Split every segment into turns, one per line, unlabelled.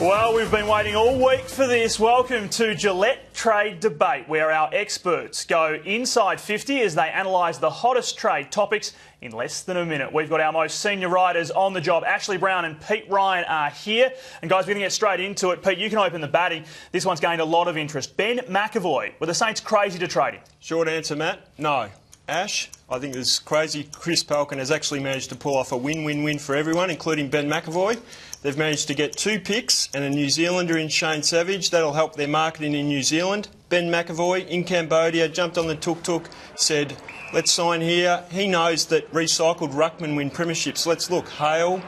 Well, we've been waiting all week for this. Welcome to Gillette Trade Debate, where our experts go inside 50 as they analyse the hottest trade topics in less than a minute. We've got our most senior writers on the job. Ashley Brown and Pete Ryan are here. And guys, we're going to get straight into it. Pete, you can open the batting. This one's gained a lot of interest. Ben McAvoy, were the Saints crazy to trade him?
Short answer, Matt, no. Ash, I think this crazy Chris Palkin has actually managed to pull off a win-win-win for everyone, including Ben McAvoy. They've managed to get 2 picks and a New Zealander in Shane Savage. That'll help their marketing in New Zealand. Ben McAvoy in Cambodia jumped on the tuk-tuk, said, let's sign here. He knows that recycled ruckmen win premierships. Let's look. Hale,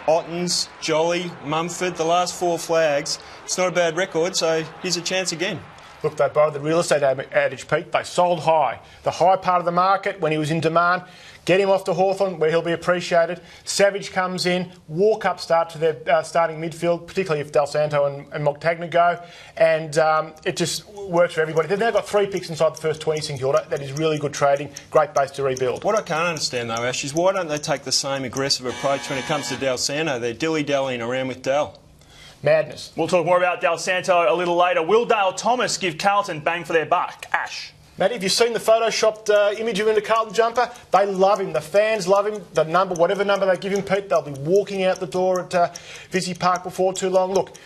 Ottens, Jolly, Mumford, the last 4 flags. It's not a bad record, so here's a chance again.
Look, they borrowed the real estate adage, Pete. They sold high. The high part of the market when he was in demand. Get him off to Hawthorn where he'll be appreciated. Savage comes in, walk-up start to their starting midfield, particularly if Dal Santo and Montagna go. And it just works for everybody. They've now got 3 picks inside the first 20, St Kilda. That is really good trading. Great base to rebuild.
What I can't understand, though, Ash, is why don't they take the same aggressive approach when it comes to Dal Santo? They're dilly-dallying around with Dal.
Madness.
We'll talk more about Dal Santo a little later. Will Dale Thomas give Carlton bang for their buck? Ash.
Matt, have you seen the photoshopped image of him in the Carlton jumper? They love him. The fans love him. The number, whatever number they give him, Pete, they'll be walking out the door at Visy Park before too long. Look,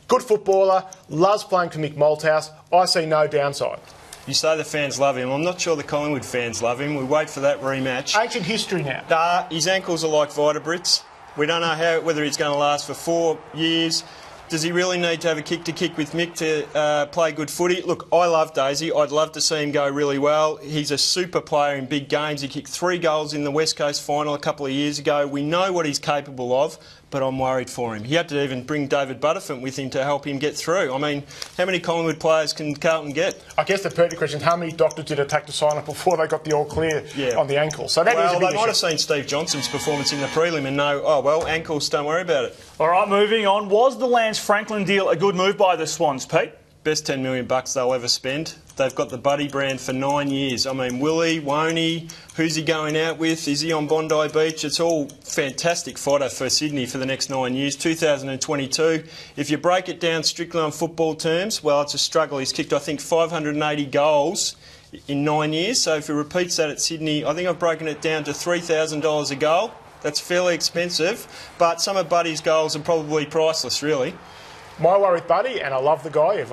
good footballer, loves playing for Mick Malthouse. I see no downside.
You say the fans love him. I'm not sure the Collingwood fans love him. We wait for that rematch.
Ancient history now.
His ankles are like Vitabrits. We don't know whether he's going to last for 4 years. Does he really need to have a kick-to-kick with Mick to play good footy? Look, I love Daisy. I'd love to see him go really well. He's a super player in big games. He kicked 3 goals in the West Coast final a couple of years ago. We know what he's capable of, but I'm worried for him. He had to even bring David Butterfant with him to help him get through. I mean, how many Collingwood players can Carlton get?
I guess the pertinent question is how many doctors did it take to sign up before they got the all-clear on the ankle? So that is a big
they might have seen Steve Johnson's performance in the prelim and know, oh, well, ankles, don't worry about it.
All right, moving on. Was the Lance Franklin deal a good move by the Swans, Pete?
Best $10 million they'll ever spend. They've got the Buddy brand for 9 years. I mean, will he, won't he? Who's he going out with? Is he on Bondi Beach? It's all fantastic fodder for Sydney for the next 9 years. 2022. If you break it down strictly on football terms, well, it's a struggle. He's kicked, I think, 580 goals in 9 years. So if he repeats that at Sydney, I think I've broken it down to $3,000 a goal. That's fairly expensive, but some of Buddy's goals are probably priceless, really.
My worry with Buddy, and I love the guy,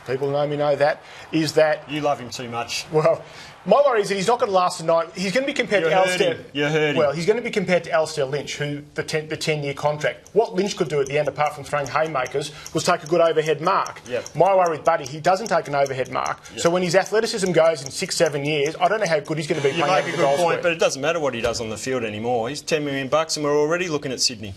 people know me know that, is that...
You love him too much.
Well, my worry is that he's not going to last a night. He's going to be compared to Alistair...
You heard him.
Well, he's going to be compared to Alistair Lynch, who the 10-year contract. What Lynch could do at the end, apart from throwing haymakers, was take a good overhead mark.
Yep.
My worry with Buddy, he doesn't take an overhead mark. Yep. So when his athleticism goes in 6-7 years, I don't know how good he's going to be playing out the goal square.
You make a good point, but it doesn't matter what he does on the field anymore. He's $10 million and we're already looking at Sydney.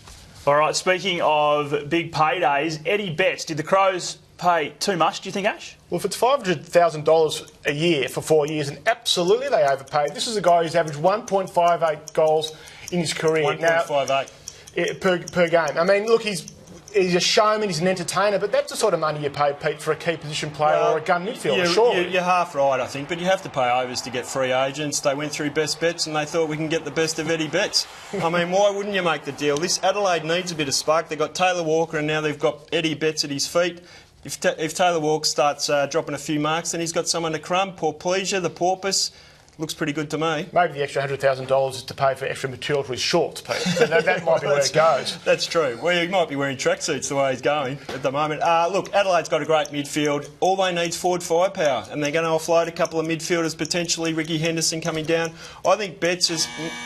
All right, speaking of big paydays, Eddie Betts, did the Crows pay too much, do you think, Ash?
Well, if it's $500,000 a year for 4 years, and absolutely they overpaid. This is a guy who's averaged 1.58 goals in his career.
1.58.
Per game. I mean, look, he's a showman, he's an entertainer, but that's the sort of money you pay, Pete, for a key position player or a gun midfielder, surely.
You're half right, I think, but you have to pay overs to get free agents. They went through best bets and they thought we can get the best of Eddie Betts. I mean, why wouldn't you make the deal? This Adelaide needs a bit of spark. They've got Taylor Walker and now they've got Eddie Betts at his feet. If Taylor Walker starts dropping a few marks, then he's got someone to crumb. Porplesia, the porpoise. Looks pretty good to me. Maybe
the extra $100,000 is to pay for extra material for his shorts, Pete. That might be where it goes.
That's true. Well, he might be wearing tracksuits the way he's going at the moment. Look, Adelaide's got a great midfield. All they need is forward firepower, and they're going to offload a couple of midfielders, potentially Ricky Henderson coming down. I think Betts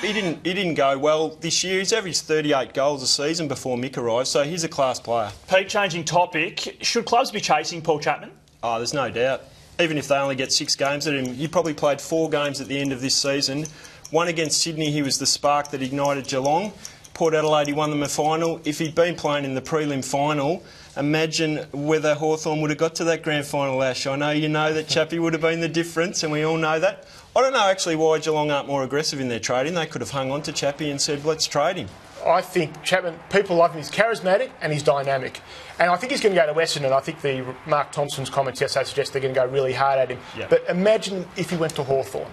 he didn't go well this year. He's averaged 38 goals a season before Mick arrived, so he's a class player.
Pete, changing topic, should clubs be chasing Paul Chapman?
Oh, there's no doubt. Even if they only get 6 games at him, he probably played 4 games at the end of this season. One against Sydney, he was the spark that ignited Geelong. Port Adelaide, he won them a final. If he'd been playing in the prelim final, imagine whether Hawthorn would have got to that grand final, Ash. I know you know that Chappie would have been the difference, and we all know that. I don't know actually why Geelong aren't more aggressive in their trading. They could have hung on to Chappie and said, let's trade him.
I think Chapman, people love him. He's charismatic and he's dynamic. And I think he's going to go to Western, and I think Mark Thompson's comments yesterday suggest they're going to go really hard at him. Yep. But imagine if he went to Hawthorn.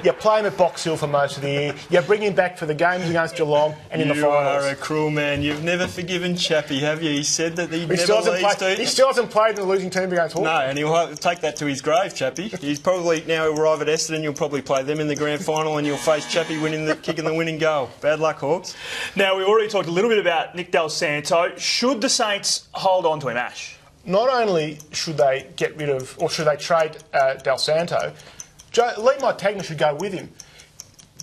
You play him at Box Hill for most of the year. You bring him back for the games against Geelong and in the finals.
You are a cruel man. You've never forgiven Chappie, have you? He said that he never leads to...
He still hasn't played in the losing team against Hawthorn.
No, and he'll take that to his grave, Chappie. He's probably now arrive at Essendon. You'll probably play them in the grand final, and you'll face Chappie kicking the winning goal. Bad luck, Hawks.
Now, we already talked a little bit about Nick Dal Santo. Should the Saints hold on to him, Ash?
Not only should they get rid of, or should they trade Dal Santo, Lee Montagna should go with him.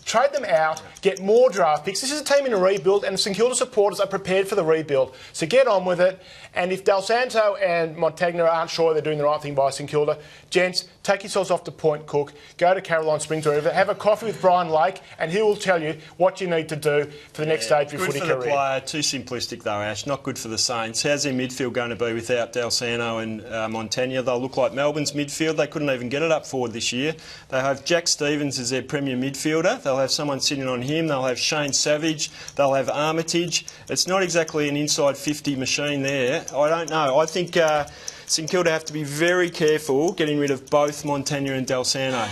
Trade them out, get more draft picks. This is a team in a rebuild, and St Kilda supporters are prepared for the rebuild. So get on with it. And if Dal Santo and Montagna aren't sure they're doing the right thing by St Kilda, gents, take yourselves off to Point Cook, go to Caroline Springs or wherever, have a coffee with Brian Lake, and he will tell you what you need to do for the next stage of your footy career.
Good for the player, too simplistic though, Ash. Not good for the Saints. How's their midfield going to be without Dal Santo and Montagna? They'll look like Melbourne's midfield. They couldn't even get it up forward this year. They have Jack Stevens as their premier midfielder. They'll have someone sitting on him. They'll have Shane Savage. They'll have Armitage. It's not exactly an inside 50 machine there. I don't know. I think St Kilda have to be very careful getting rid of both Montagna and Dal Santo.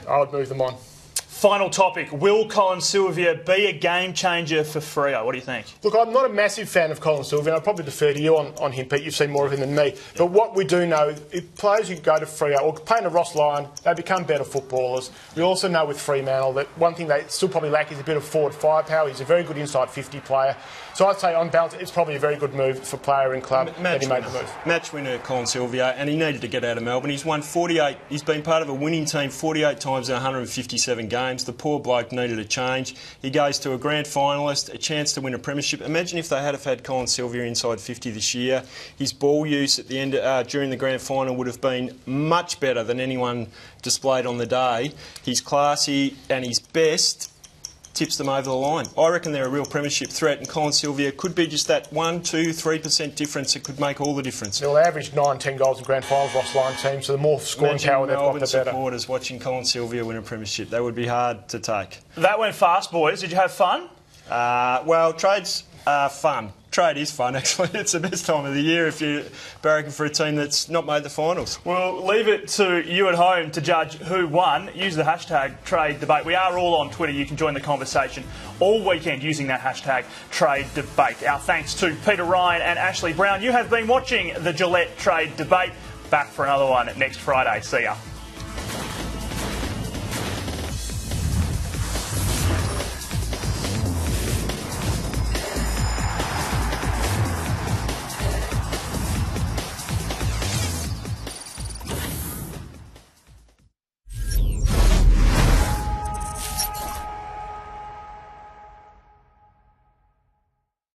I would move them on.
Final topic. Will Colin Sylvia be a game changer for Freo? What do you think?
Look, I'm not a massive fan of Colin Sylvia. I'll probably defer to you on him, Pete. You've seen more of him than me. But what we do know, if players who go to Freo or play in a Ross Lyon, they become better footballers. We also know with Fremantle that one thing they still probably lack is a bit of forward firepower. He's a very good inside 50 player. So I'd say on balance, it's probably a very good move for player in club that he made the move.
Match winner Colin Sylvia, and he needed to get out of Melbourne. He's won 48. He's been part of a winning team 48 times in 157 games. The poor bloke needed a change. He goes to a grand finalist, a chance to win a premiership. Imagine if they had had Colin Sylvia inside 50 this year. His ball use at the end during the grand final would have been much better than anyone displayed on the day. He's classy and his best tips them over the line. I reckon they're a real premiership threat, and Colin Sylvia could be just that 1, 2, 3% difference. It could make all the difference.
They'll average 9, 10 goals in grand finals, Ross Lyon team, so the more scoring power they've got, the better.
Supporters watching Colin Sylvia win a premiership, that would be hard to take.
That went fast, boys. Did you have fun?
Well, trade's fun. Trade is fun, actually. It's the best time of the year if you're barracking for a team that's not made the finals.
We'll leave it to you at home to judge who won. Use the hashtag Trade Debate. We are all on Twitter. You can join the conversation all weekend using that hashtag Trade Debate. Our thanks to Peter Ryan and Ashley Brown. You have been watching the Gillette Trade Debate. Back for another one next Friday. See ya.